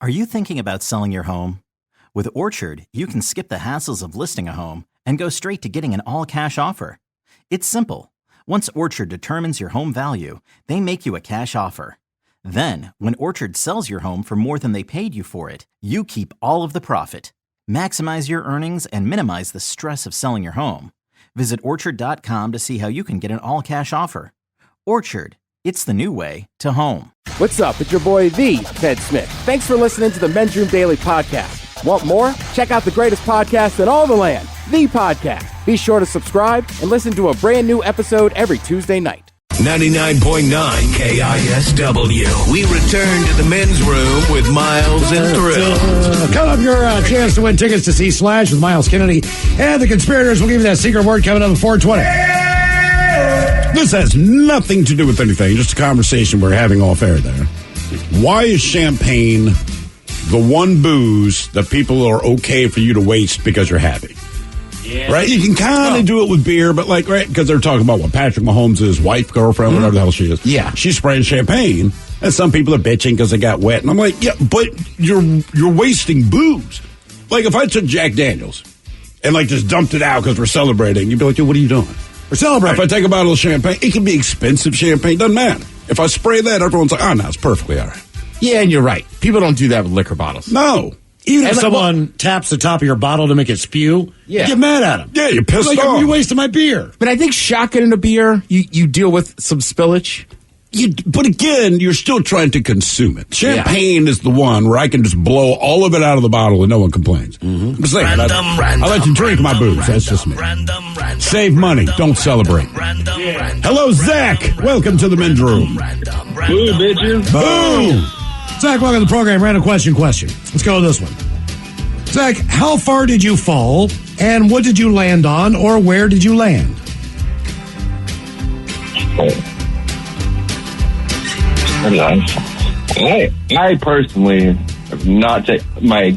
Are you thinking about selling your home? With Orchard, you can skip the hassles of listing a home and go straight to getting an all-cash offer. It's simple. Once Orchard determines your home value, they make you a cash offer. Then, when Orchard sells your home for more than they paid you for it, you keep all of the profit. Maximize your earnings and minimize the stress of selling your home. Visit Orchard.com to see how you can get an all-cash offer. Orchard. It's the new way to home. What's up? It's your boy, the Ted Smith. Thanks for listening to the Men's Room Daily Podcast. Want more? Check out the greatest podcast in all the land, The Podcast. Be sure to subscribe and listen to a brand new episode every Tuesday night. 99.9 KISW. We return to the Men's Room with Miles and Thrill. Coming up, your chance to win tickets to see Slash with Miles Kennedy. And the Conspirators will give you that secret word coming up at 420. This has nothing to do with anything, just a conversation we're having off air there. Why is champagne the one booze that people are okay for you to waste because you're happy? Yeah. Right? You can kind of do it with beer, but right, because they're talking about what Patrick Mahomes' wife, girlfriend, whatever the hell she is. Yeah. She's spraying champagne, and some people are bitching because they got wet. And I'm like, yeah, but you're wasting booze. Like, if I took Jack Daniels and, just dumped it out because we're celebrating, you'd be like, dude, what are you doing? We're celebrating. If I take a bottle of champagne, it can be expensive champagne. Doesn't matter. If I spray that, everyone's like, oh, no, it's perfectly all right. Yeah, and you're right. People don't do that with liquor bottles. No. Even if someone taps the top of your bottle to make it spew, you get mad at them. Yeah, you're pissed off. You wasted my beer. But I think shotgunning a beer, you deal with some spillage. But again, you're still trying to consume it. Champagne is the one where I can just blow all of it out of the bottle and no one complains. Mm-hmm. I'm saying, I like to drink my booze. That's just me. Save money. Don't celebrate. Hello, Zach. Welcome to the Men's Room. Boo, bitches. Boom. Zach, welcome to the program. Random question. Let's go with this one. Zach, how far did you fall, and what did you land on, or where did you land? I personally have not my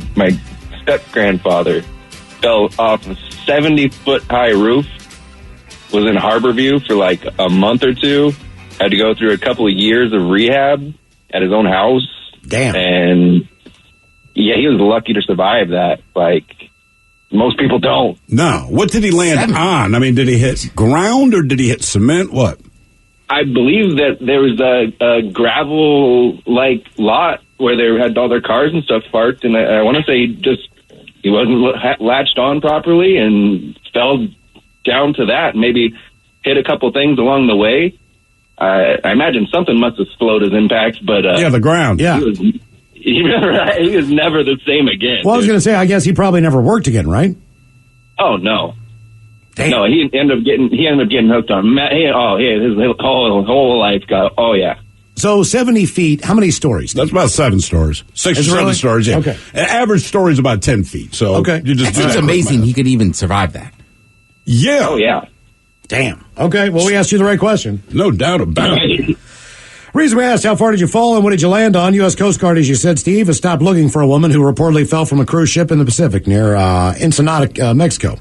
step-grandfather fell off a 70-foot high roof, was in Harborview for a month or two, had to go through a couple of years of rehab at his own house. Damn. And yeah, he was lucky to survive that. Most people don't. No. What did he land on? I mean, did he hit ground or did he hit cement? What? I believe that there was a gravel lot where they had all their cars and stuff parked, and I want to say he wasn't latched on properly and fell down to that, and maybe hit a couple things along the way. I imagine something must have slowed his impact, but the ground. Yeah, he was never the same again. Well, I was going to say, I guess he probably never worked again, right? Oh no. Damn. No, he ended up getting hooked on. His whole life got. Oh yeah. So 70 feet. How many stories? That's about 7 stories. 6 or 7 stories. Yeah. Okay. An average story is about 10 feet. So okay, it's amazing he could even survive that. Yeah. Oh yeah. Damn. Okay. Well, we asked you the right question. No doubt about it. Reason we asked, how far did you fall and what did you land on? U.S. Coast Guard, as you said, Steve, has stopped looking for a woman who reportedly fell from a cruise ship in the Pacific near Ensenada, Mexico.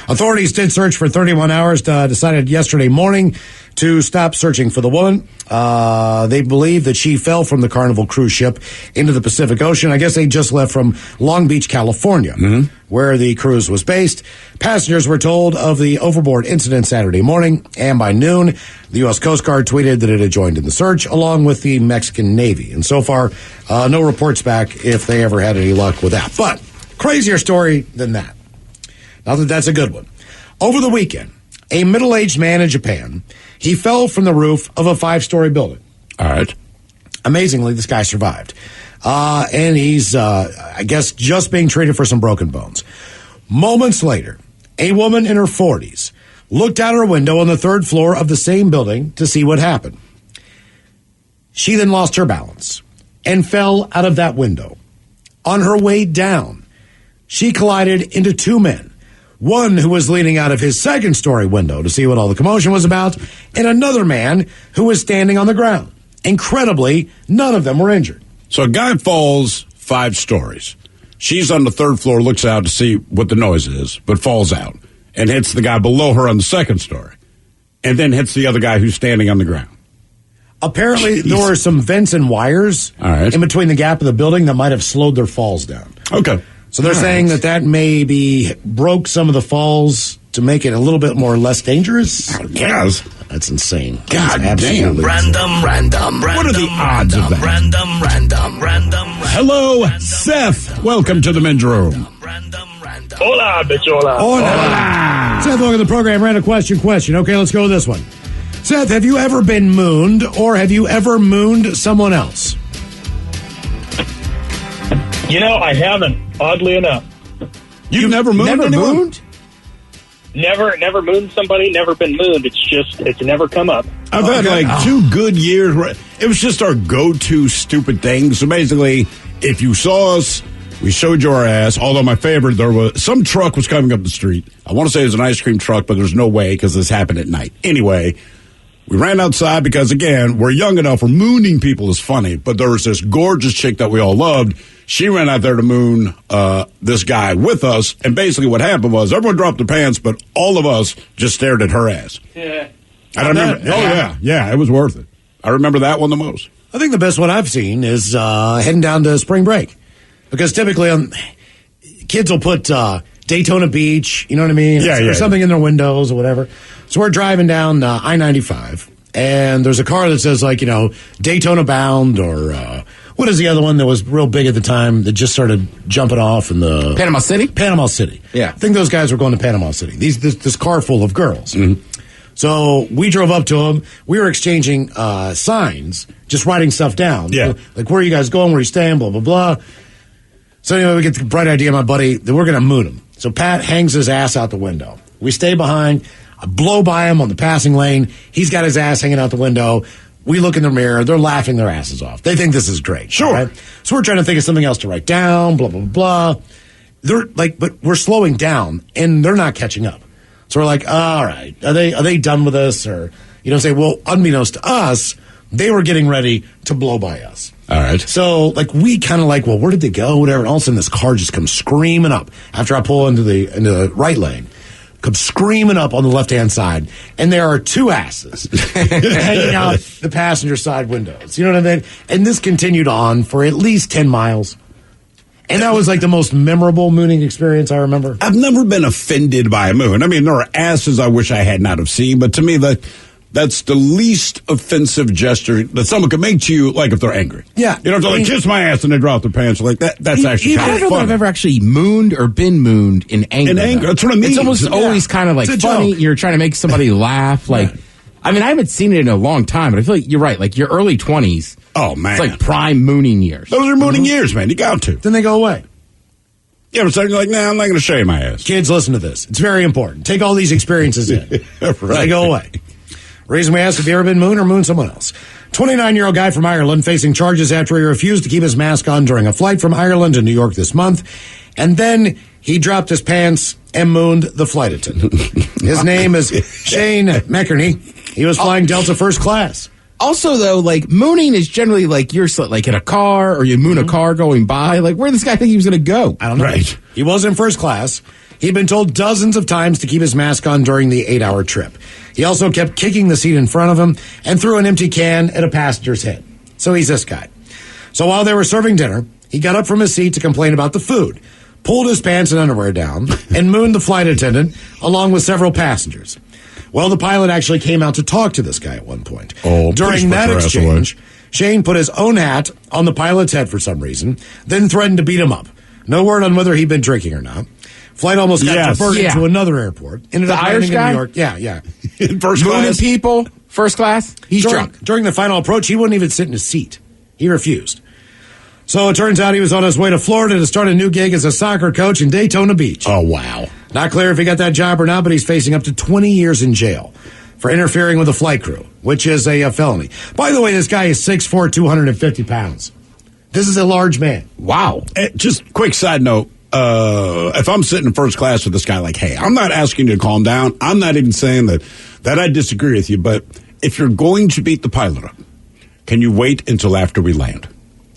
Authorities did search for 31 hours, decided yesterday morning to stop searching for the woman. They believe that she fell from the Carnival cruise ship into the Pacific Ocean. I guess they just left from Long Beach, California, where the cruise was based. Passengers were told of the overboard incident Saturday morning, and by noon, the U.S. Coast Guard tweeted that it had joined in the search, along with the Mexican Navy. And so far, no reports back if they ever had any luck with that. But crazier story than that. Now that that's a good one. Over the weekend, a middle-aged man in Japan, he fell from the roof of a 5-story building. All right. Amazingly, this guy survived. And he's, I guess, just being treated for some broken bones. Moments later, a woman in her 40s looked out her window on the 3rd floor of the same building to see what happened. She then lost her balance and fell out of that window. On her way down, she collided into 2 men. One who was leaning out of his 2nd-story window to see what all the commotion was about, and another man who was standing on the ground. Incredibly, none of them were injured. So a guy falls 5 stories. She's on the 3rd floor, looks out to see what the noise is, but falls out and hits the guy below her on the 2nd story, and then hits the other guy who's standing on the ground. Apparently, there were some vents and wires in between the gap of the building that might have slowed their falls down. Okay. So they're saying that maybe broke some of the falls to make it a little bit more less dangerous. I guess. That's insane. God That's damn. Random. What are the odds of that? Random. Hello, Seth. Welcome to the men's room. Hola, bichola. Hola. Seth, welcome to the program. Random question. Okay, let's go with this one. Seth, have you ever been mooned or have you ever mooned someone else? I haven't, oddly enough. You've never mooned anyone? Mooned? Never mooned somebody, never been mooned. It's never come up. I've had 2 good years where it was just our go-to stupid thing. So basically, if you saw us, we showed you our ass. Although my favorite, there was some truck was coming up the street. I want to say it was an ice cream truck, but there's no way because this happened at night. Anyway, we ran outside because, again, we're young enough. We're mooning people is funny. But there was this gorgeous chick that we all loved. She ran out there to moon this guy with us. And basically what happened was everyone dropped their pants, but all of us just stared at her ass. Yeah. I remember. Yeah, it was worth it. I remember that one the most. I think the best one I've seen is heading down to spring break. Because typically kids will put Daytona Beach, you know what I mean? Or something in their windows or whatever. So we're driving down I-95, and there's a car that says, Daytona Bound, or what is the other one that was real big at the time that just started jumping off in the... Panama City? Panama City. Yeah. I think those guys were going to Panama City. This car full of girls. Mm-hmm. So we drove up to them. We were exchanging signs, just writing stuff down. Yeah. Like, where are you guys going? Where are you staying? Blah, blah, blah. So anyway, we get the bright idea, my buddy, that we're going to moon him. So Pat hangs his ass out the window. We stay behind. I blow by him on the passing lane. He's got his ass hanging out the window. We look in the mirror. They're laughing their asses off. They think this is great. Sure. Right? So we're trying to think of something else to write down, blah, blah, blah. They're but we're slowing down, and they're not catching up. So we're like, all right, are they done with us? Or, say, well, unbeknownst to us, they were getting ready to blow by us. All right. So, we kind of well, where did they go? Whatever. And all of a sudden, this car just comes screaming up after I pull into the right lane. Comes screaming up on the left-hand side. And there are 2 asses hanging out the passenger side windows. You know what I mean? And this continued on for at least 10 miles. And that was the most memorable mooning experience I remember. I've never been offended by a moon. I mean, there are asses I wish I had not have seen, but to me, that's the least offensive gesture that someone could make to you, if they're angry. Yeah. You know, if they're kiss my ass and they drop their pants like that. That's actually kind I of don't know that funny. I've ever actually mooned or been mooned in anger. In anger, that's what I mean. It's almost always kind of It's a funny. joke. You're trying to make somebody laugh. I haven't seen it in a long time, but I feel like you're right. Your early 20s. Oh, man. It's prime mooning years. Those are mooning years, man. You got to. Then they go away. Yeah, but you're nah, I'm not going to show you my ass. Kids, listen to this. It's very important. Take all these experiences in. Right. They go away. Reason we asked if you ever been mooned or mooned someone else. 29-year-old guy from Ireland facing charges after he refused to keep his mask on during a flight from Ireland to New York this month. And then he dropped his pants and mooned the flight attendant. His name is Shane McInerney. He was flying Delta first class. Also, though, mooning is generally you're in a car or you moon a car going by. Where did this guy think he was going to go? I don't know. Right. He was in first class. He'd been told dozens of times to keep his mask on during the 8-hour trip. He also kept kicking the seat in front of him and threw an empty can at a passenger's head. So he's this guy. So while they were serving dinner, he got up from his seat to complain about the food, pulled his pants and underwear down, and mooned the flight attendant along with several passengers. Well, the pilot actually came out to talk to this guy at one point. Oh, during that exchange, Shane put his own hat on the pilot's head for some reason, then threatened to beat him up. No word on whether he'd been drinking or not. Flight almost got diverted to another airport. Ended up Irish guy? in New York. Yeah. In first Mooning class? people, first class. He's drunk. During the final approach, he wouldn't even sit in his seat. He refused. So it turns out he was on his way to Florida to start a new gig as a soccer coach in Daytona Beach. Oh, wow. Not clear if he got that job or not, but he's facing up to 20 years in jail for interfering with the flight crew, which is a felony. By the way, this guy is 6'4", 250 pounds. This is a large man. Wow. Just quick side note. If I'm sitting in first class with this guy, hey, I'm not asking you to calm down. I'm not even saying that I disagree with you. But if you're going to beat the pilot up, can you wait until after we land?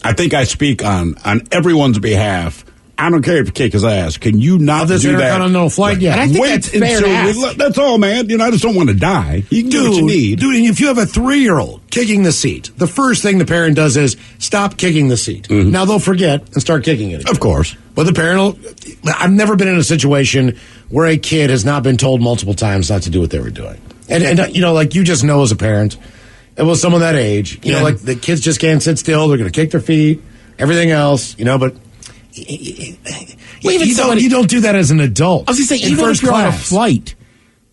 I think I speak on everyone's behalf I don't care if you kick his ass. Can you not this do that? intercontinental flight? Yeah. And I think Wait that's fair to ask. that's all, man. I just don't want to die. You can do what you need. Dude, and if you have a 3-year-old kicking the seat, the first thing the parent does is stop kicking the seat. Mm-hmm. Now they'll forget and start kicking it again. Of course. But the parent will... I've never been in a situation where a kid has not been told multiple times not to do what they were doing. And like you just know as a parent, it was someone that age, like the kids just can't sit still. They're going to kick their feet, everything else, but... you don't do that as an adult. I was going to say, even if you're on a flight,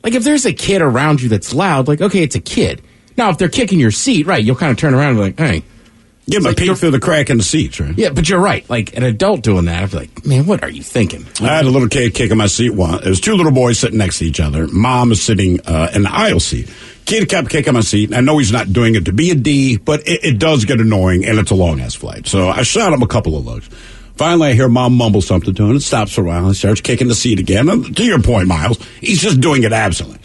like if there's a kid around you that's loud, like, okay, it's a kid. Now, if they're kicking your seat, right, you'll kind of turn around and be like, hey. Give them a peek through the crack in the seats, right? Yeah, but you're right. Like, an adult doing that, I'd be like, man, what are you thinking? I had a little kid kicking my seat once. It was 2 little boys sitting next to each other. Mom is sitting in the aisle seat. Kid kept kicking my seat. I know he's not doing it to be a D, but it does get annoying, and it's a long-ass flight. So I shot him a couple of looks. Finally, I hear Mom mumble something to him. It stops for a while. He starts kicking the seat again. And to your point, Miles, he's just doing it absently.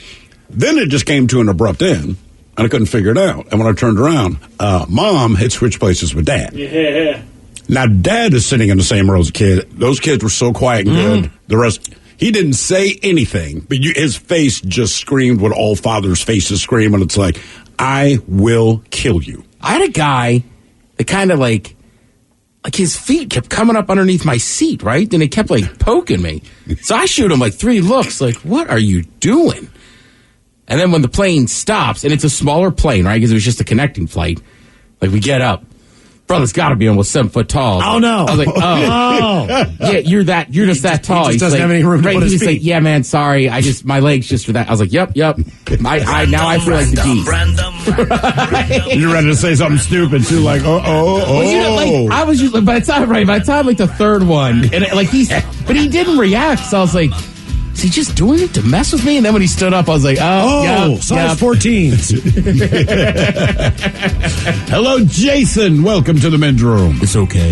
Then it just came to an abrupt end. And I couldn't figure it out. And when I turned around, Mom had switched places with Dad. Yeah. Now, Dad is sitting in the same row as a kid. Those kids were so quiet and good. The rest, he didn't say anything, but his face just screamed what all fathers' faces scream. And it's like, I will kill you. I had a guy that kind of like his feet kept coming up underneath my seat, right? And it kept like poking me. So I shoot him like 3 looks, like, what are you doing? And then when the plane stops, and it's a smaller plane, right? Because it was just a connecting flight. Like, we get up. Brother's got to be almost 7 foot tall. Oh, no. I was like, yeah, you're just that tall. He just doesn't have any room to put his he's feet. like, yeah, man, sorry. My legs just for that. I was like, yep. Now I feel like the G. You're ready to say something stupid, too, like, Well, I was just, by the time like the third one, and but he didn't react, so I was like, is he just doing it to mess with me? And then when he stood up, I was like, size 14s. Hello, Jason. Welcome to the men's room. It's okay.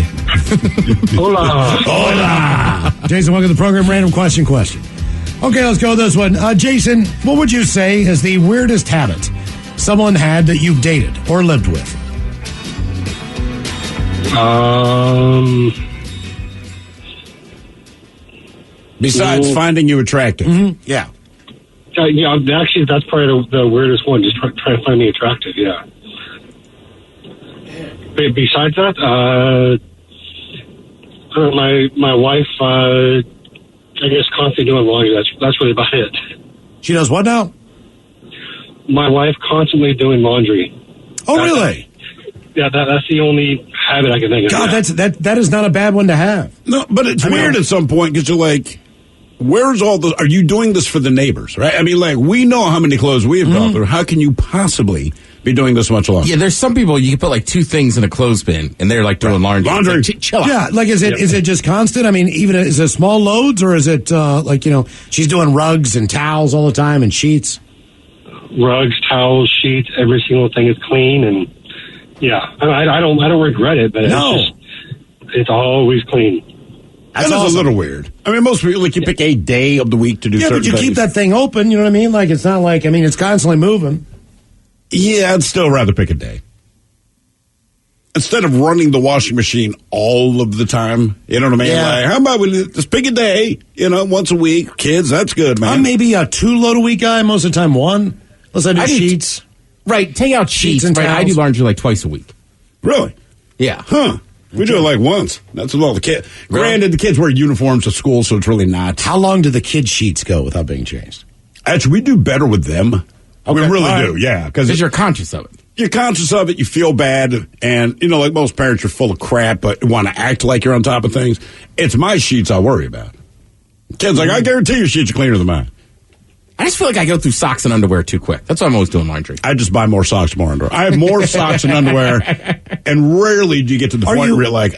Hola. Jason, welcome to the program. Random question. Okay, let's go with this one. Jason, what would you say is the weirdest habit someone had that you've dated or lived with? Besides finding you attractive. Mm-hmm. Yeah. Actually, that's probably the weirdest one. Just try to find me attractive. Yeah. But besides that, my wife, I guess, constantly doing laundry. That's really about it. She does what now? My wife constantly doing laundry. Oh, really? Yeah, that's the only habit I can think of. God, that is not a bad one to have. No, but it's weird at some point because you're like, where's all the... Are you doing this for the neighbors, right? I mean, like, we know how many clothes we've gone through. How can you possibly be doing this much longer? Yeah, there's some people, you can put like 2 things in a clothespin, and they're like doing laundry. Laundry. Like, chill out. Yeah, like, is it just constant? I mean, even is it small loads, or is it, she's doing rugs and towels all the time and sheets? Rugs, towels, sheets, every single thing is clean, and yeah, I don't regret it, but it's always clean. That's a little weird. I mean, most people, like, you pick a day of the week to do certain things. Yeah, but you keep that thing open, you know what I mean? Like, it's not like, it's constantly moving. Yeah, I'd still rather pick a day. Instead of running the washing machine all of the time, you know what I mean? Yeah. Like, how about we just pick a day, once a week? Kids, that's good, man. I'm maybe a 2-load-a-week guy, most of the time 1. Unless I do sheets. Right, take out sheets and right, towels. I do laundry like twice a week. Really? Yeah. Huh. We do it like once. That's with all the kids. Really? Granted, the kids wear uniforms to school, so it's really not. How long do the kids' sheets go without being changed? Actually, we do better with them. Okay. We really do, yeah. Because you're conscious of it. You're conscious of it. You feel bad. And, like most parents, you're full of crap, but want to act like you're on top of things. It's my sheets I worry about. Kids like, I guarantee your sheets are cleaner than mine. I just feel like I go through socks and underwear too quick. That's why I'm always doing laundry. I just buy more socks, more underwear. I have more socks and underwear, and rarely do you get to the point where you're like,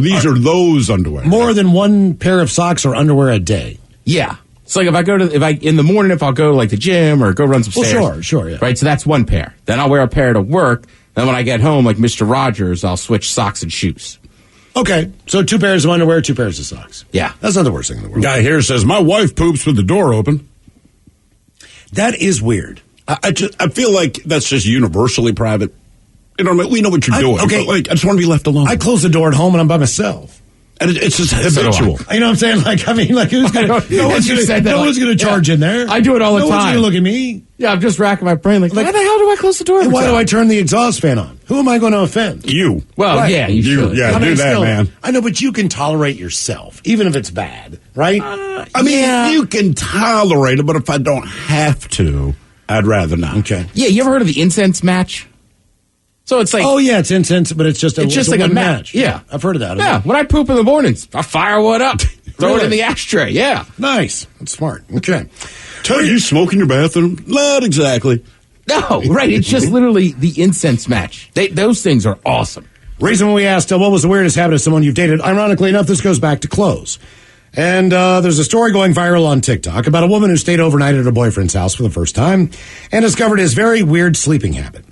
these are those underwear. More than 1 pair of socks or underwear a day? Yeah. So like in the morning, if I'll go to like the gym or go run some stairs. Well, sure, yeah. Right, so that's 1 pair. Then I'll wear a pair to work. Then when I get home, like Mr. Rogers, I'll switch socks and shoes. Okay, so 2 pairs of underwear, 2 pairs of socks. Yeah. That's not the worst thing in the world. Guy here says, my wife poops with the door open. That is weird. I feel like that's just universally private. We know what you're doing. Okay. But I just want to be left alone. I close the door at home and I'm by myself. And it's just habitual. You know what I'm saying? Like, I mean, like, who's going to, no one's going to charge in there. I do it all the time. No one's going to look at me. Yeah, I'm just racking my brain. Like, why the hell do I close the door? Why do I turn the exhaust fan on? Who am I going to offend? You. Well, right. Yeah, you should. Yeah, do that, man. I know, but you can tolerate yourself, even if it's bad, right? I mean, you can tolerate it, but if I don't have to, I'd rather not. Okay. Yeah, you ever heard of the incense match? So it's like, oh yeah, it's incense, but it's just like a match. Yeah, I've heard of that. Yeah, when I poop in the mornings, I fire one up, throw it in the ashtray. Yeah, nice. That's smart. Okay. Tell you smoke in your bathroom? Not exactly. No, right. It's just literally the incense match. Those things are awesome. Reason we asked, what was the weirdest habit of someone you've dated? Ironically enough, this goes back to clothes. And there's a story going viral on TikTok about a woman who stayed overnight at her boyfriend's house for the first time and discovered his very weird sleeping habit.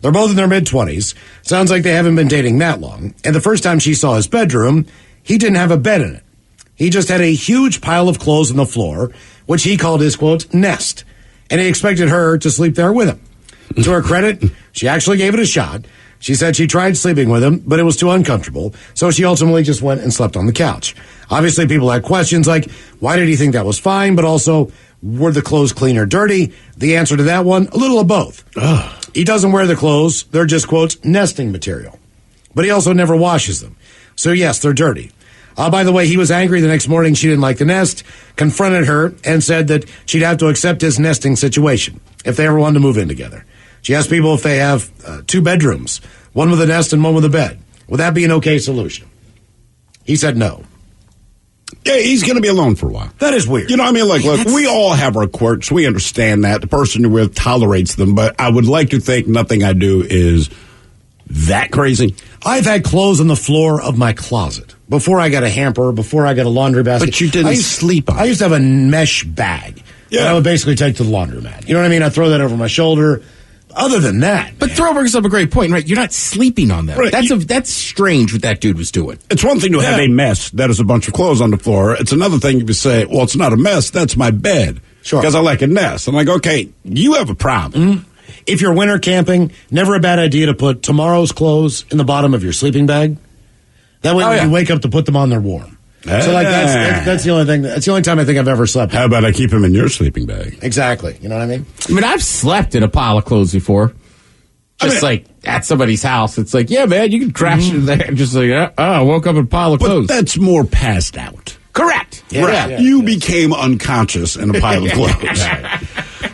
They're both in their mid-20s. Sounds like they haven't been dating that long. And the first time she saw his bedroom, he didn't have a bed in it. He just had a huge pile of clothes on the floor, which he called his, quote, nest. And he expected her to sleep there with him. To her credit, she actually gave it a shot. She said she tried sleeping with him, but it was too uncomfortable, so she ultimately just went and slept on the couch. Obviously, people had questions like, why did he think that was fine, but also, were the clothes clean or dirty? The answer to that one, a little of both. He doesn't wear the clothes. They're just, quote, nesting material. But he also never washes them. So, yes, they're dirty. By the way, he was angry the next morning. She didn't like the nest, confronted her, and said that she'd have to accept his nesting situation if they ever wanted to move in together. She asked people if they have 2 bedrooms, one with a nest and one with a bed. Would that be an okay solution? He said no. Yeah, he's going to be alone for a while. That is weird. You know what I mean? Like, look, we all have our quirks. We understand that. The person you're with tolerates them, but I would like to think nothing I do is that crazy. I've had clothes on the floor of my closet before I got a hamper, before I got a laundry basket. But you didn't sleep on it. I used to have a mesh bag that I would basically take to the laundromat. You know what I mean? I'd throw that over my shoulder. Other than that, but Throw brings up a great point, right? You're not sleeping on them. Right. That's strange what that dude was doing. It's one thing to have a mess that is a bunch of clothes on the floor. It's another thing if you say, well, it's not a mess, that's my bed. Sure. Because I like a nest. I'm like, okay, you have a problem. Mm-hmm. If you're winter camping, never a bad idea to put tomorrow's clothes in the bottom of your sleeping bag. That way when you wake up to put them on, they're warm. So like that's the only thing. That's the only time I think I've ever slept. How about I keep them in your sleeping bag? Exactly. You know what I mean? I mean, I've slept in a pile of clothes before. Just like at somebody's house. It's like, yeah, man, you can crash in there. Just like, I woke up in a pile of clothes. But that's more passed out. Correct. Yeah, right. You became unconscious in a pile of clothes.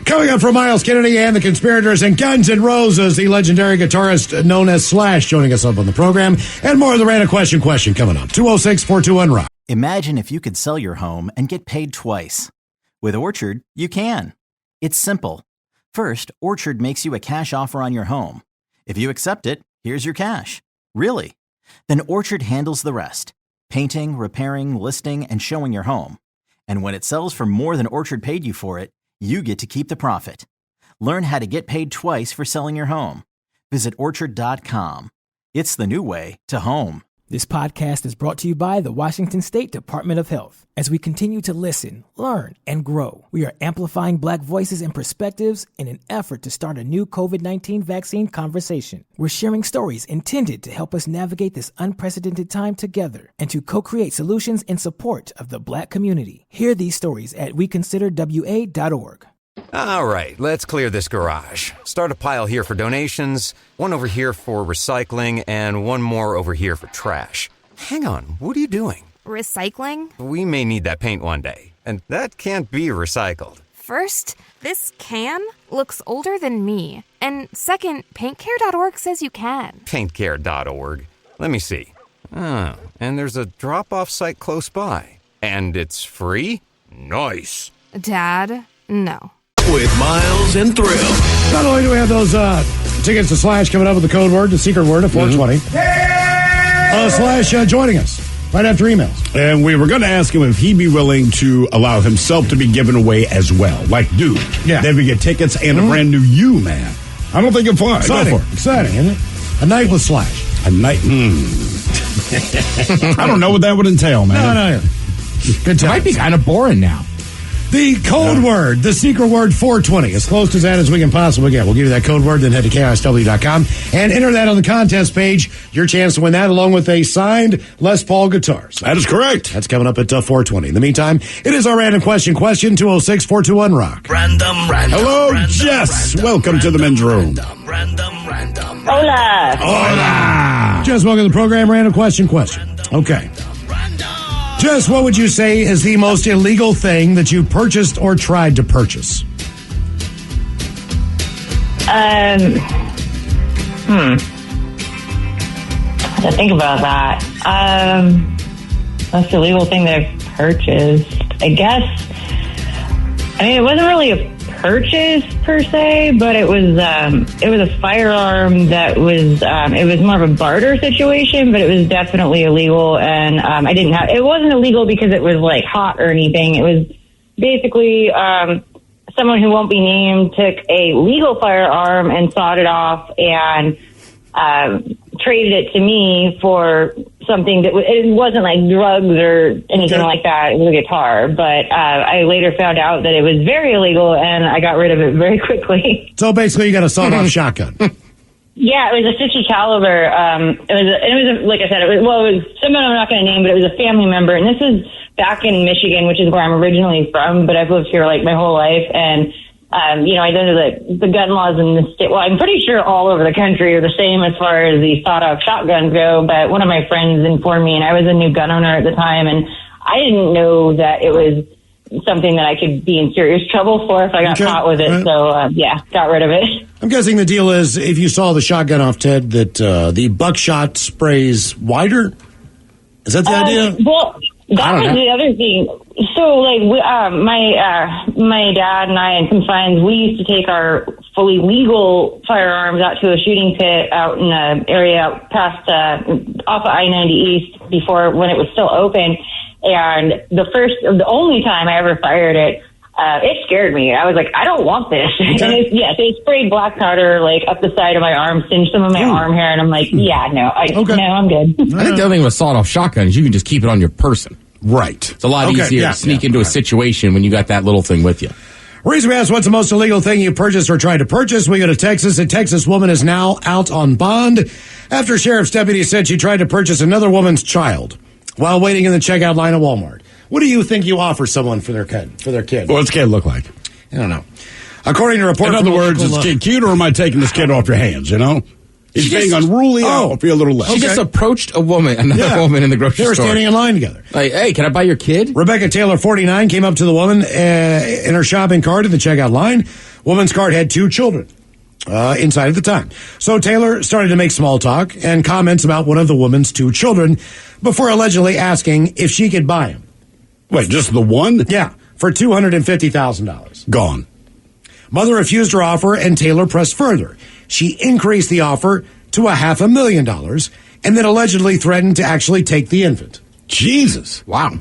Coming up from Miles Kennedy and the Conspirators and Guns N' Roses, the legendary guitarist known as Slash joining us up on the program. And more of the Random Question coming up. 206-421-ROCK. Imagine if you could sell your home and get paid twice. With Orchard, you can. It's simple. First, Orchard makes you a cash offer on your home. If you accept it, here's your cash. Really. Then Orchard handles the rest. Painting, repairing, listing, and showing your home. And when it sells for more than Orchard paid you for it, you get to keep the profit. Learn how to get paid twice for selling your home. Visit Orchard.com. It's the new way to home. This podcast is brought to you by the Washington State Department of Health. As we continue to listen, learn, and grow, we are amplifying Black voices and perspectives in an effort to start a new COVID-19 vaccine conversation. We're sharing stories intended to help us navigate this unprecedented time together and to co-create solutions in support of the Black community. Hear these stories at weconsiderwa.org. All right, let's clear this garage. Start a pile here for donations, one over here for recycling, and one more over here for trash. Hang on, what are you doing? Recycling? We may need that paint one day, and that can't be recycled. First, this can looks older than me. And second, paintcare.org says you can. Paintcare.org. Let me see. Oh, and there's a drop-off site close by. And it's free? Nice. Dad, no. With Miles and Thrill. Not only do we have those tickets to Slash coming up with the code word, the secret word of 420. Slash joining us right after emails. And we were going to ask him if he'd be willing to allow himself to be given away as well. Like, dude, then we get tickets and a brand new you, man. I don't think it'll fly. Exciting. Go for it. Exciting, isn't it? A night with Slash. A night? I don't know what that would entail, man. No. Good time. It might be kind of boring now. The code word, the secret word 420, as close to that as we can possibly get. We'll give you that code word, then head to KISW.com and enter that on the contest page. Your chance to win that along with a signed Les Paul guitar. So that is correct. That's coming up at 420. In the meantime, it is our random question, 206-421-ROCK. Random. Hello, Jess. Welcome to the men's room. Hola. Jess, welcome to the program. Random question. Okay. Jess, what would you say is the most illegal thing that you purchased or tried to purchase? I have to think about that. Most illegal thing that I've purchased, I guess. I mean, it wasn't really a purchase per se, but it was a firearm that was it was more of a barter situation, but it was definitely illegal, and it wasn't illegal because it was like hot or anything. It was basically someone who won't be named took a legal firearm and sawed it off and traded it to me for something that it wasn't like drugs or anything like that. It was a guitar, but I later found out that it was very illegal, and I got rid of it very quickly. So basically, you got a sawed-off shotgun. Yeah, it was a 50 caliber. Like I said, it was someone I'm not going to name, but it was a family member, and this is back in Michigan, which is where I'm originally from, but I've lived here like my whole life, and I know that the gun laws in the state, well, I'm pretty sure all over the country are the same as far as the sawed-off shotguns go, but one of my friends informed me, and I was a new gun owner at the time, and I didn't know that it was something that I could be in serious trouble for if I got caught with it, so, got rid of it. I'm guessing the deal is, if you saw the shotgun off, Ted, that the buckshot sprays wider? Is that the idea? Well, that was the other thing. So, like, my dad and I and some friends, we used to take our fully legal firearms out to a shooting pit out in an area out past off of I-90 East when it was still open. And the only time I ever fired it, it scared me. I was like, I don't want this. Okay. And they sprayed black powder like up the side of my arm, singed some of my arm hair, and I'm like, no, I'm good. I think the other thing with sawed-off shotgun is you can just keep it on your person. Right. It's a lot easier to sneak into a situation when you got that little thing with you. Reason we asked what's the most illegal thing you purchased or tried to purchase, we go to Texas. A Texas woman is now out on bond after a sheriff's deputy said she tried to purchase another woman's child while waiting in the checkout line at Walmart. What do you think you offer someone for their kid? What's the kid look like? I don't know. According to a report, in other words, is the kid cute, or am I taking this kid off your hands? You know, he's being unruly. I'll be a little less. She just approached another woman in the grocery store. They were standing in line together. Like, hey, can I buy your kid? Rebecca Taylor, 49, came up to the woman in her shopping cart at the checkout line. Woman's cart had 2 children inside at the time. So Taylor started to make small talk and comments about one of the woman's 2 children before allegedly asking if she could buy him. Wait, just the one? Yeah, for $250,000. Gone. Mother refused her offer, and Taylor pressed further. She increased the offer to $500,000 and then allegedly threatened to actually take the infant. Jesus. Wow.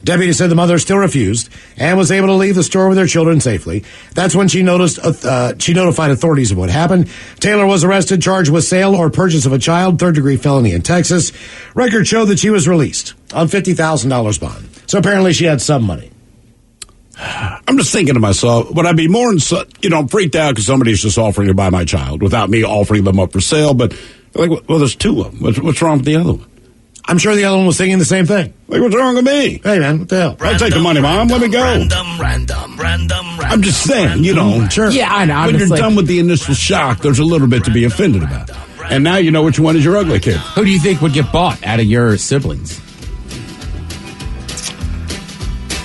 Deputy said the mother still refused and was able to leave the store with her children safely. That's when she notified authorities of what happened. Taylor was arrested, charged with sale or purchase of a child, 3rd-degree felony in Texas. Records showed that she was released on $50,000 bond. So apparently she had some money. I'm just thinking to myself, would I be more, freaked out because somebody's just offering to buy my child without me offering them up for sale? But, there's 2 of them. What's wrong with the other one? I'm sure the other one was thinking the same thing. Like, what's wrong with me? Hey, man, what the hell? I'll take the money, Mom. Let me go. I'm just saying, Sure. Yeah, I know. When you're done with the initial shock, there's a little bit to be offended about. And now you know which one is your ugly kid. Who do you think would get bought out of your siblings?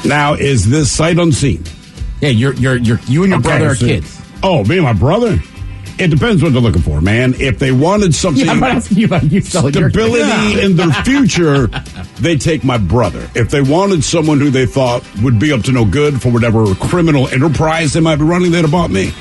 Now, is this sight unseen? Yeah, you and your brother are kids. Oh, me and my brother? It depends what they're looking for, man. If they wanted something, I'm not asking you about you selling your stability in their future, they take my brother. If they wanted someone who they thought would be up to no good for whatever criminal enterprise they might be running, they'd have bought me.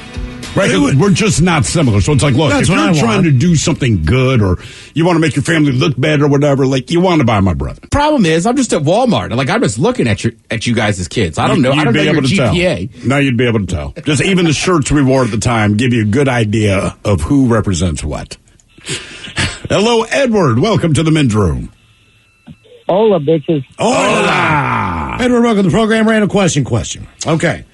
Right? We're just not similar. So it's like, look, if you're trying to do something good or you want to make your family look better or whatever, like, you want to buy my brother. Problem is, I'm just at Walmart. Like, I'm just looking at you guys as kids. I don't know. I don't know your GPA. Tell. No, you'd be able to tell. Just even the shirts we wore at the time give you a good idea of who represents what. Hello, Edward. Welcome to the men's room. Hola, bitches. Hola. Edward, welcome to the program. Random question. Okay.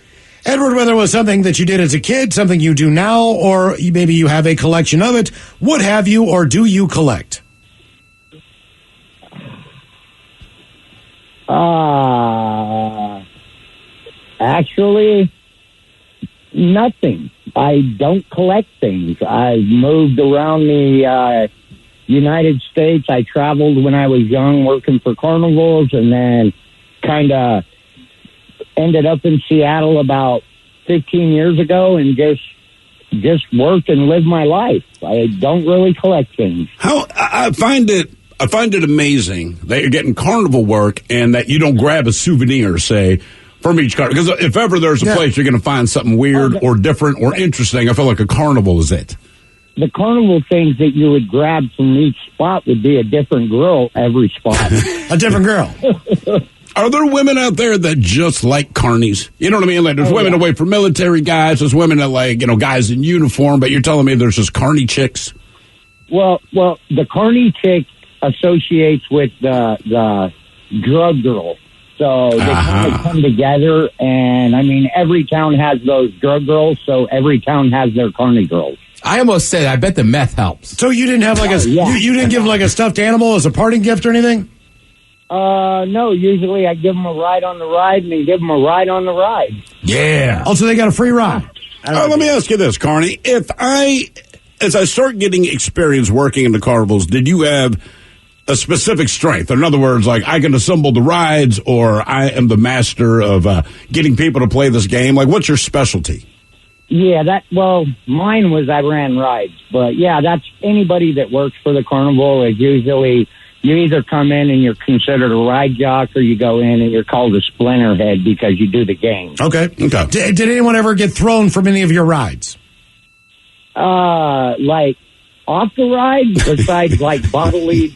Edward, whether it was something that you did as a kid, something you do now, or maybe you have a collection of it, what have you or do you collect? Actually, nothing. I don't collect things. I've moved around the United States. I traveled when I was young working for carnivals, and then kind of ended up in Seattle about 15 years ago and just worked and lived my life. I don't really collect things. I find it amazing that you're getting carnival work and that you don't grab a souvenir, say, from each carnival. Because if ever there's a place you're going to find something weird or different or interesting, I feel like a carnival is it. The carnival things that you would grab from each spot would be a different girl every spot. A different girl. Are there women out there that just like carnies? You know what I mean? Like, there's women that wait for military guys. There's women that like, guys in uniform. But you're telling me there's just carny chicks? Well, the carny chick associates with the drug girl. So they kind of come together. And, I mean, every town has those drug girls. So every town has their carny girls. I almost said, I bet the meth helps. So you didn't have like you didn't give like a stuffed animal as a parting gift or anything? No, usually I give them a ride on the ride and then give them a ride on the ride. Yeah. Also, they got a free ride. Let me ask you this, Carney. As I start getting experience working in the carnivals, did you have a specific strength? In other words, like I can assemble the rides or I am the master of getting people to play this game? Like, what's your specialty? Yeah, mine was I ran rides. But, yeah, that's anybody that works for the carnival is usually... You either come in and you're considered a ride jock, or you go in and you're called a splinterhead because you do the game. Okay. Did anyone ever get thrown from any of your rides? Like off the ride, besides like bodily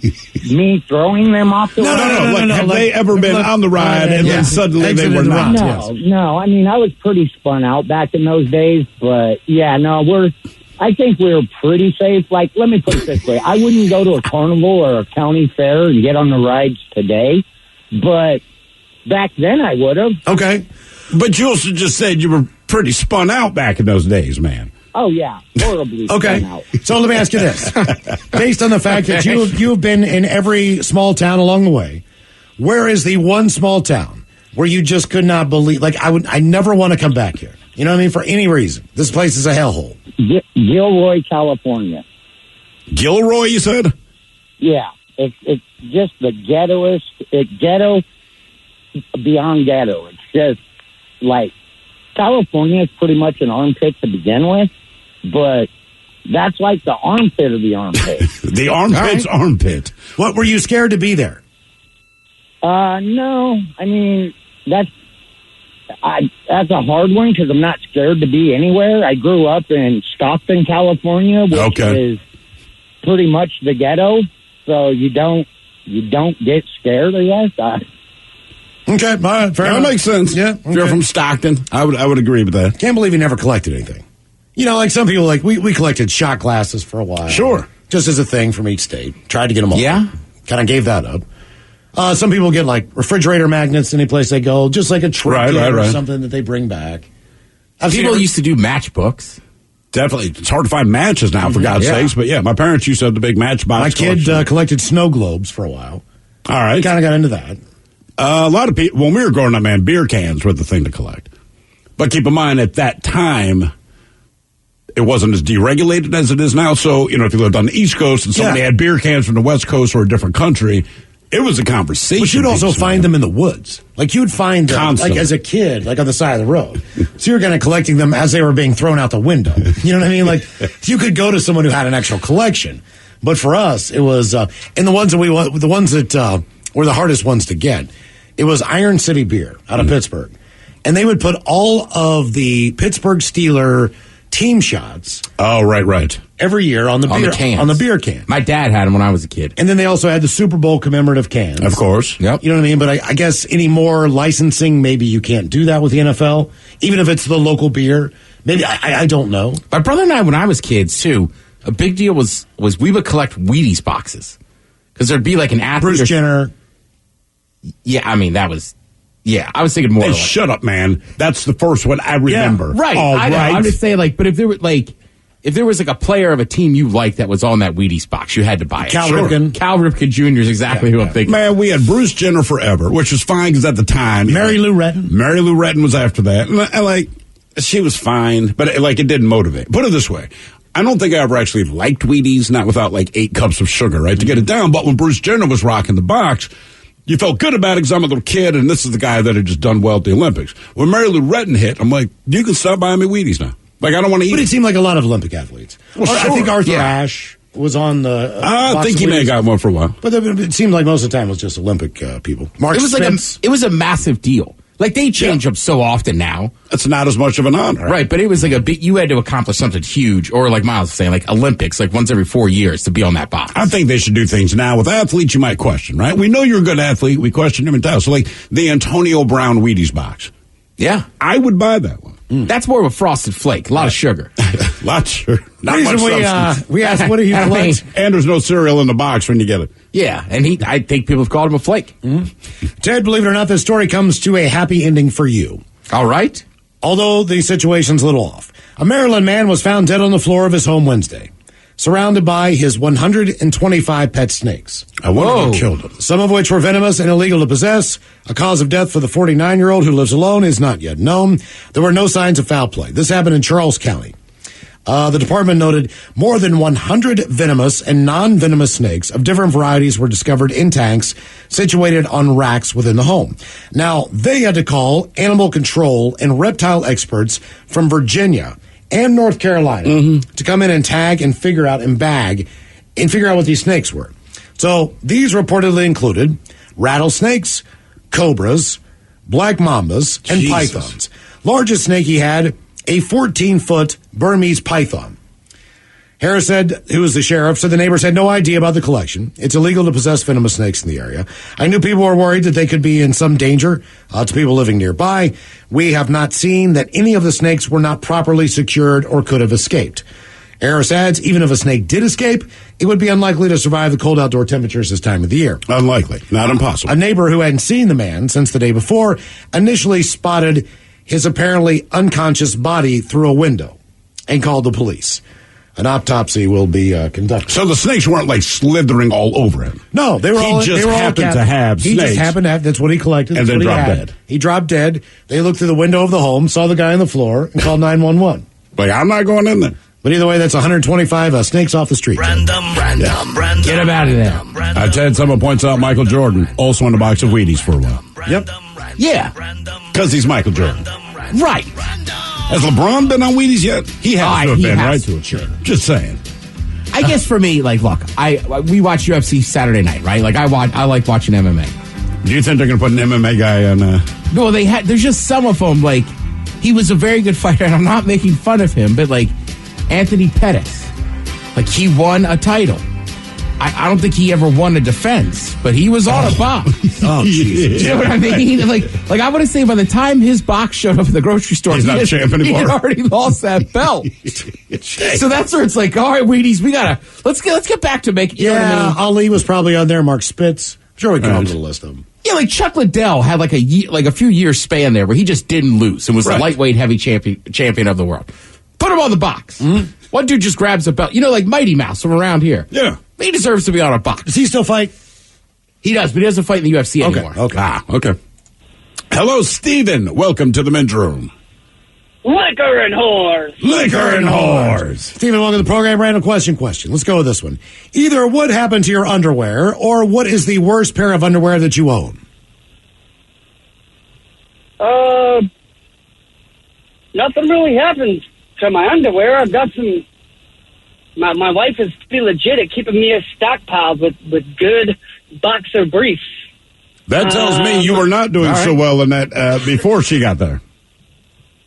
me throwing them off the ride? No. Have they ever been on the ride and then suddenly they were not? No. I mean, I was pretty spun out back in those days, but yeah, no, I think we're pretty safe. Like, let me put it this way. I wouldn't go to a carnival or a county fair and get on the rides today, but back then I would have. Okay. But you also just said you were pretty spun out back in those days, man. Oh, yeah. Horribly spun out. So let me ask you this. Based on the fact that you've been in every small town along the way, where is the one small town where you just could not believe, like, I never want to come back here? You know what I mean? For any reason. This place is a hellhole. Gilroy, California. Gilroy, you said? Yeah. It's just the ghettoest. It's ghetto beyond ghetto. It's just like California is pretty much an armpit to begin with, but that's like the armpit of the armpit. The armpit's armpit. What, were you scared to be there? No. I mean, that's a hard one because I'm not scared to be anywhere. I grew up in Stockton, California, which is pretty much the ghetto. So you don't get scared, I guess. Okay, all right, fair that enough. makes sense. Yeah, if you're from Stockton, I would agree with that. Can't believe you never collected anything. You know, like some people, like we collected shot glasses for a while. Sure, just as a thing from each state. Tried to get them all. Yeah, kind of gave that up. Some people get like refrigerator magnets any place they go, just like a trinket or something that they bring back. People used to do matchbooks. Definitely. It's hard to find matches now, for God's sakes. But yeah, my parents used to have the big matchbox. My kid collected snow globes for a while. All right. Kind of got into that. A lot of people, when we were growing up, man, beer cans were the thing to collect. But keep in mind, at that time, it wasn't as deregulated as it is now. So, you know, if you lived on the East Coast and somebody had beer cans from the West Coast or a different country, it was a conversation. But you'd also find them in the woods. Like, you'd find them, like, as a kid, like, on the side of the road. So you're kind of collecting them as they were being thrown out the window. You know what I mean? Like, you could go to someone who had an actual collection. But for us, it was, and the ones that were the hardest ones to get, it was Iron City Beer out of Pittsburgh. And they would put all of the Pittsburgh Steeler team shots. Oh, right. Every year on the beer can. My dad had them when I was a kid. And then they also had the Super Bowl commemorative cans. Of course. Yep. You know what I mean? But I guess any more licensing, maybe you can't do that with the NFL, even if it's the local beer. Maybe, I don't know. My brother and I, when I was kids, too, a big deal was we would collect Wheaties boxes. Because there'd be like an athlete. Bruce Jenner. Yeah, I mean, that was Yeah, I was thinking more. Hey, like, shut up, man. That's the first one I remember. Yeah, right. All I know. right. I'm just saying, like, but if there was like a player of a team you liked that was on that Wheaties box, you had to buy it. Cal Ripken. Cal Ripken Jr. is exactly who I'm thinking. Man, we had Bruce Jenner forever, which was fine because at the time, Mary Lou Retton. Mary Lou Retton was after that, and like she was fine, but it didn't motivate. Put it this way. I don't think I ever actually liked Wheaties, not without like 8 cups of sugar, right, to get it down. But when Bruce Jenner was rocking the box, you felt good about it because I'm a little kid, and this is the guy that had just done well at the Olympics. When Mary Lou Retton hit, I'm like, you can stop buying me Wheaties now. Like, I don't want to eat. But it seemed like a lot of Olympic athletes. Well, I sure. think Arthur Ashe was on the. I think he may have got one for a while. But it seemed like most of the time it was just Olympic people. Mark Spence. It was a massive deal. Like, they change them so often now. It's not as much of an honor. Right, but it was like you had to accomplish something huge, or like Miles was saying, like Olympics, like once every 4 years to be on that box. I think they should do things now. With athletes, you might question, right? We know you're a good athlete. We question him and tell. So, like, the Antonio Brown Wheaties box. Yeah. I would buy that one. That's more of a frosted flake. A lot of sugar. Not sugar. Not Reason much substance. we asked, what do you collect? And there's no cereal in the box when you get it. Yeah, and I think people have called him a flake. Ted, believe it or not, this story comes to a happy ending for you. All right. Although the situation's a little off. A Maryland man was found dead on the floor of his home Wednesday, surrounded by his 125 pet snakes. I wonder who killed him. Some of which were venomous and illegal to possess. A cause of death for the 49-year-old who lives alone is not yet known. There were no signs of foul play. This happened in Charles County. The department noted more than 100 venomous and non-venomous snakes of different varieties were discovered in tanks situated on racks within the home. Now, they had to call animal control and reptile experts from Virginia and North Carolina to come in and tag and figure out and bag and figure out what these snakes were. So these reportedly included rattlesnakes, cobras, black mambas, and pythons. Largest snake he had, a 14-foot Burmese python. Harris said, who was the sheriff, said the neighbors had no idea about the collection. It's illegal to possess venomous snakes in the area. I knew people were worried that they could be in some danger to people living nearby. We have not seen that any of the snakes were not properly secured or could have escaped. Harris adds, even if a snake did escape, it would be unlikely to survive the cold outdoor temperatures this time of the year. Unlikely, not impossible. A neighbor who hadn't seen the man since the day before initially spotted his apparently unconscious body through a window and called the police. An autopsy will be conducted. So the snakes weren't like slithering all over him. No, they were all. He just they were happened all to have snakes. He just happened to have. That's what he collected. And that's then what dropped he had. dead. He dropped dead. They looked through the window of the home, saw the guy on the floor, and called 911. Like, I'm not going in there. But either way, that's 125 snakes off the street. Random. Get him out of there. Ted, someone points out Michael Jordan also in a box of Wheaties for a while. Yep. Yeah. Because he's Michael Jordan. Right. Has LeBron been on Wheaties yet? He has to have been, right? Sure. Just saying. I guess for me, like, look, we watch UFC Saturday night, right? Like, I like watching MMA. Do you think they're going to put an MMA guy on? No, there's just some of them, like, he was a very good fighter, and I'm not making fun of him, but, like, Anthony Pettis, like, he won a title. I don't think he ever won a defense, but he was on a box. Oh, Jesus. You know what I mean? Like I want to say, by the time his box showed up at the grocery store, he's not a champ anymore. He had already lost that belt. So that's where it's like, all right, Wheaties, we gotta let's get back to making. You know what I mean? Ali was probably on there. Mark Spitz. I'm sure we can come up with a list of them. Yeah, like Chuck Liddell had like a few years span there where he just didn't lose and was the lightweight heavy champion of the world. Put him on the box. Mm-hmm. One dude just grabs a belt. You know, like Mighty Mouse from around here. Yeah. He deserves to be on a box. Does he still fight? He does, but he doesn't fight in the UFC anymore. Okay. Okay. Hello, Steven. Welcome to the men's room. Liquor and whores. Liquor and whores. Stephen, welcome to the program. Random question. Let's go with this one. Either what happened to your underwear or what is the worst pair of underwear that you own? Nothing really happened to my underwear. I've got some... My wife is pretty legit at keeping me a stockpile with good boxer briefs. That tells me you were not doing so well in that before she got there.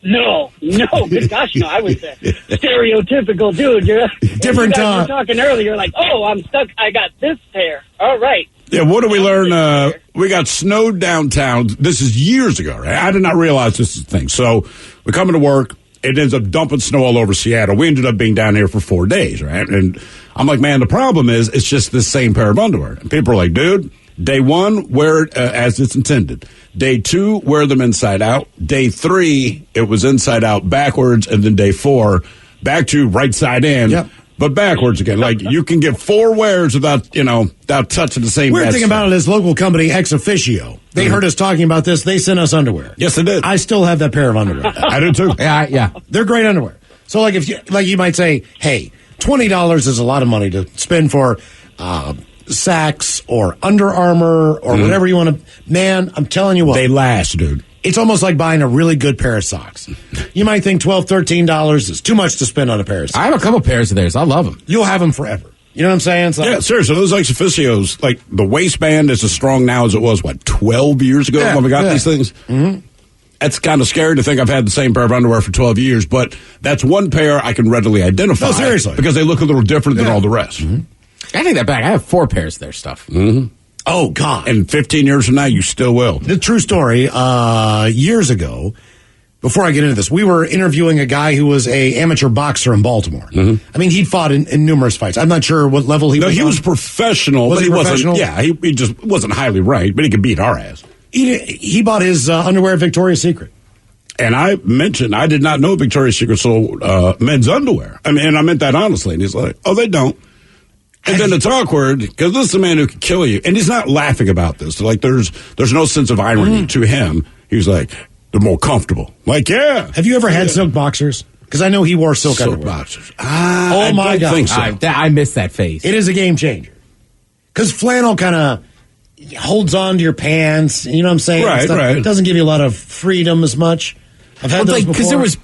No, good gosh, no. I was a stereotypical dude. Different. You guys were talking earlier, like, oh, I'm stuck. I got this pair. All right. Yeah, what did we learn? We got snowed downtown. This is years ago, right? I did not realize this is a thing. So we're coming to work. It ends up dumping snow all over Seattle. We ended up being down here for 4 days, right? And I'm like, man, the problem is it's just the same pair of underwear. And people are like, dude, Day 1, wear it as it's intended. Day 2, wear them inside out. Day 3, it was inside out backwards. And then day 4, back to right side in. Yep. But backwards again. Like, you can get 4 wears without touching the same. Weird thing about it is local company Ex Officio. They heard us talking about this. They sent us underwear. Yes, they did. I still have that pair of underwear. I do too. Yeah. They're great underwear. So like if you might say, hey, $20 is a lot of money to spend for Saks or Under Armour or whatever you want to. Man, I'm telling you what. They last, dude. It's almost like buying a really good pair of socks. You might think $12, $13 is too much to spend on a pair of socks. I have a couple pairs of theirs. I love them. You'll have them forever. You know what I'm saying? It's like, Yeah, seriously, those Ex Officios, like the waistband is as strong now as it was, 12 years ago when we got these things? Mm-hmm. That's kind of scary to think I've had the same pair of underwear for 12 years, but that's one pair I can readily identify. No, seriously. Because they look a little different than all the rest. Mm-hmm. I take that back. I have 4 pairs of their stuff. Mm-hmm. Oh, God. And 15 years from now, you still will. The true story, years ago, before I get into this, we were interviewing a guy who was a amateur boxer in Baltimore. Mm-hmm. I mean, he'd fought in numerous fights. I'm not sure what level he was. No, he on. was professional, Was but he professional? wasn't. Yeah, he just wasn't highly ranked, but he could beat our ass. He bought his underwear at Victoria's Secret. And I mentioned I did not know Victoria's Secret sold men's underwear. I mean, and I meant that honestly. And he's like, "Oh, they don't." And then it's awkward because this is a man who could kill you, and he's not laughing about this. Like, there's no sense of irony to him. He was like, "They're more comfortable." Like, yeah. Have you ever had silk boxers? Because I know he wore silk underwear. Boxers. Oh my God! Think so. I missed that phase. It is a game changer. Because flannel kind of holds on to your pants. You know what I'm saying? Right. It doesn't give you a lot of freedom as much. I've had those because there was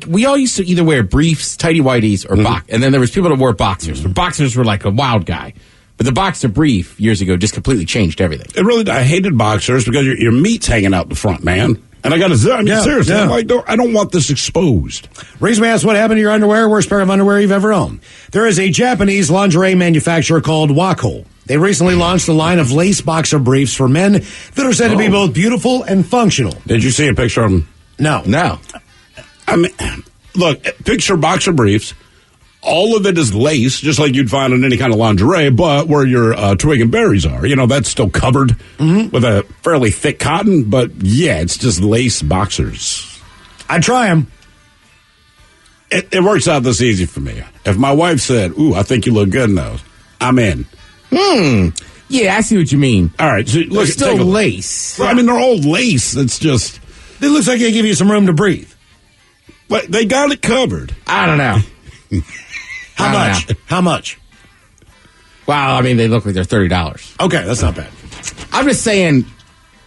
we all used to either wear briefs, tighty whities, or and then there was people that wore boxers. The boxers were like a wild guy, but the boxer brief years ago just completely changed everything. It really, I hated boxers because your meat's hanging out the front, man. And I got to, I mean, seriously, I'm like, I don't want this exposed. Reason we asked what happened to your underwear, worst pair of underwear you've ever owned. There is a Japanese lingerie manufacturer called Wako. They recently launched a line of lace boxer briefs for men that are said to be both beautiful and functional. Did you see a picture of them? No. I mean, look, picture boxer briefs. All of it is lace, just like you'd find in any kind of lingerie, but where your twig and berries are. You know, that's still covered with a fairly thick cotton, but yeah, it's just lace boxers. I'd try them. It works out this easy for me. If my wife said, "Ooh, I think you look good in those," I'm in. Yeah, I see what you mean. All right, so They're still lace. Well, I mean, they're all lace. It's just... It looks like they give you some room to breathe. But they got it covered. I don't know. How much? Well, I mean, they look like they're $30. Okay, that's not bad. I'm just saying,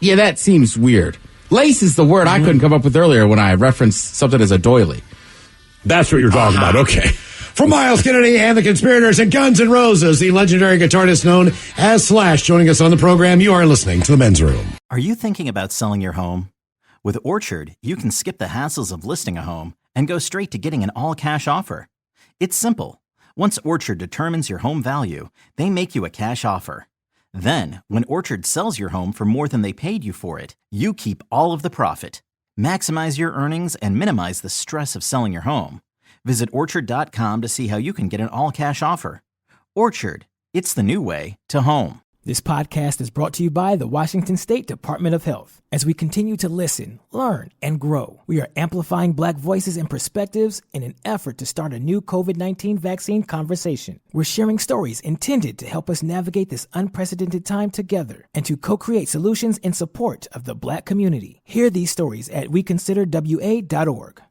yeah, that seems weird. Lace is the word I couldn't come up with earlier when I referenced something as a doily. That's what you're talking about. Okay. From Miles Kennedy and the Conspirators and Guns N' Roses, the legendary guitarist known as Slash, joining us on the program. You are listening to The Men's Room. Are you thinking about selling your home? With Orchard, you can skip the hassles of listing a home and go straight to getting an all-cash offer. It's simple. Once Orchard determines your home value, they make you a cash offer. Then, when Orchard sells your home for more than they paid you for it, you keep all of the profit. Maximize your earnings and minimize the stress of selling your home. Visit Orchard.com to see how you can get an all-cash offer. Orchard, it's the new way to home. This podcast is brought to you by the Washington State Department of Health. As we continue to listen, learn, and grow, we are amplifying Black voices and perspectives in an effort to start a new COVID-19 vaccine conversation. We're sharing stories intended to help us navigate this unprecedented time together and to co-create solutions in support of the Black community. Hear these stories at weconsiderwa.org.